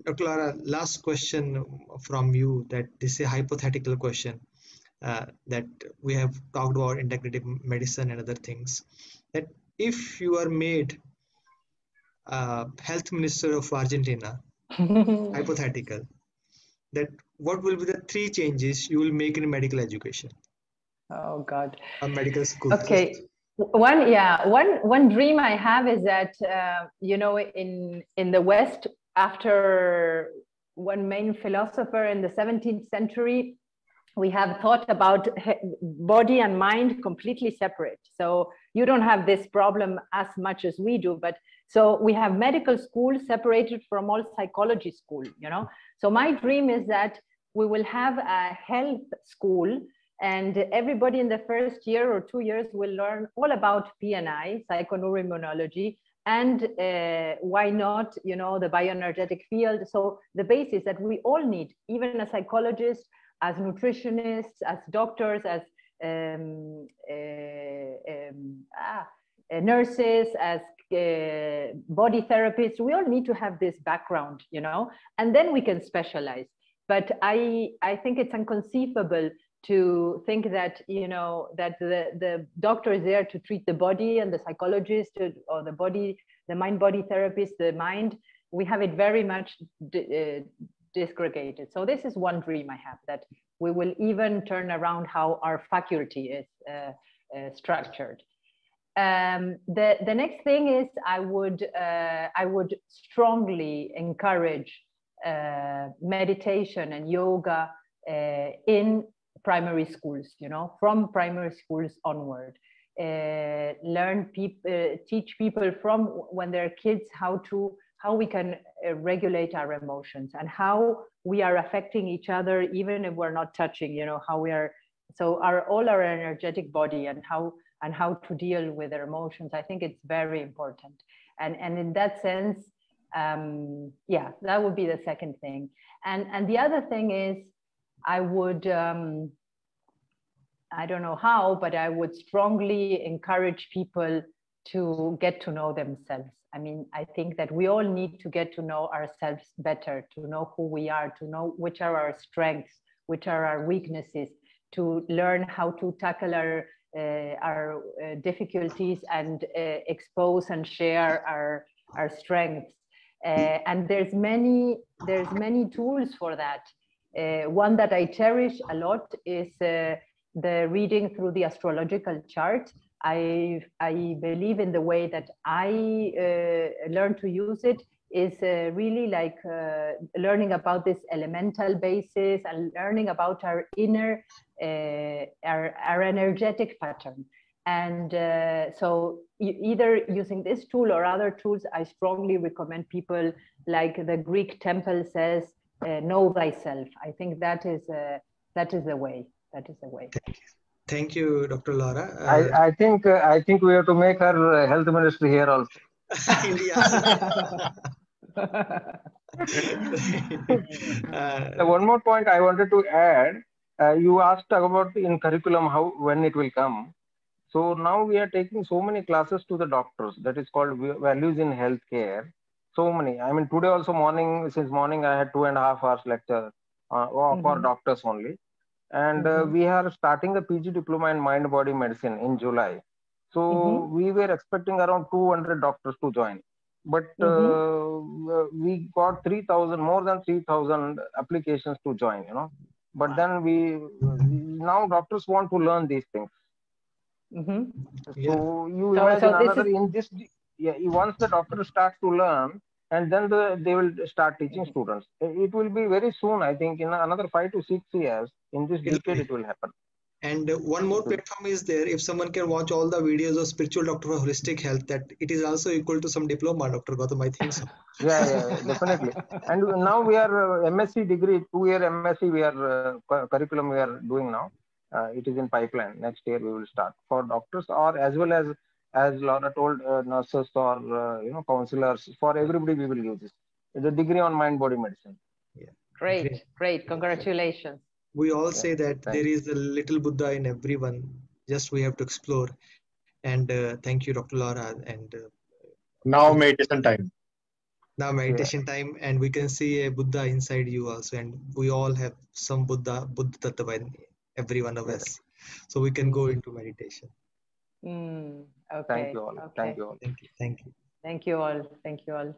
Dr. Laura, last question from you, that this is a hypothetical question, that we have talked about integrative medicine and other things, that if you are made Health Minister of Argentina, hypothetical, that what will be the 3 changes you will make in medical education? Oh God. Medical school. Okay. One dream I have is that in the West, after one main philosopher in the 17th century, we have thought about body and mind completely separate. So you don't have this problem as much as we do, but so we have medical school separated from all psychology school, So my dream is that we will have a health school, and everybody in the first year or 2 years will learn all about PNI, psychoneuroimmunology, and why not, the bioenergetic field. So the basis that we all need, even as psychologists, as nutritionists, as doctors, as nurses, as body therapists, we all need to have this background, and then we can specialize. But I think it's inconceivable to think that, that the doctor is there to treat the body, and the psychologist, or the mind-body therapist, the mind, we have it very much disgregated. So this is one dream I have, that we will even turn around how our faculty is structured. The next thing is I would strongly encourage meditation and yoga in primary schools, from primary schools onward. Teach people from when they're kids how we can regulate our emotions, and how we are affecting each other even if we're not touching, how we are, so all our energetic body, and how to deal with their emotions. I think it's very important. And in that sense, that would be the second thing. And the other thing is, I would, I don't know how, but I would strongly encourage people to get to know themselves. I mean, I think that we all need to get to know ourselves better, to know who we are, to know which are our strengths, which are our weaknesses, to learn how to tackle our difficulties, and expose and share our strengths. And there's many tools for that. One that I cherish a lot is the reading through the astrological chart. I believe in the way that I learn to use it is really like learning about this elemental basis, and learning about our inner, our energetic pattern. And so either using this tool or other tools, I strongly recommend people, like the Greek temple says, know thyself. I think that is the way. That is the way. Thank you, Dr. Laura. I think we have to make her health minister here also. One more point I wanted to add. You asked about in curriculum when it will come. So now we are taking so many classes to the doctors. That is called values in healthcare. So many. I mean, today also since morning I had 2.5 hours lecture for doctors only. And we are starting the PG diploma in mind-body medicine in July. So we were expecting around 200 doctors to join. But we got more than 3,000 applications to join, But then now doctors want to learn these things. So you imagine once the doctor starts to learn, and then they will start teaching students. It will be very soon, I think, in another 5 to 6 years. In this decade, it will happen. And one more platform is there. If someone can watch all the videos of spiritual doctor for holistic health, that it is also equal to some diploma, Dr. Gautam, I think so. Yeah, definitely. And now we are MSc degree, 2-year MSc curriculum we are doing now. It is in pipeline. Next year we will start for doctors, or as well as Laura told, nurses or counselors. For everybody we will use this. It's a degree on mind-body medicine. Yeah. Great. Congratulations. We all say that there is a little Buddha in everyone. Just we have to explore. And thank you, Dr. Laura. And now medicine time. Now meditation time, and we can see a Buddha inside you also, and we all have some Buddha Tattva in every one of us, so we can go into meditation. Okay. Thank you all. Okay. Thank you all. Thank you. Thank you. Thank you all. Thank you all.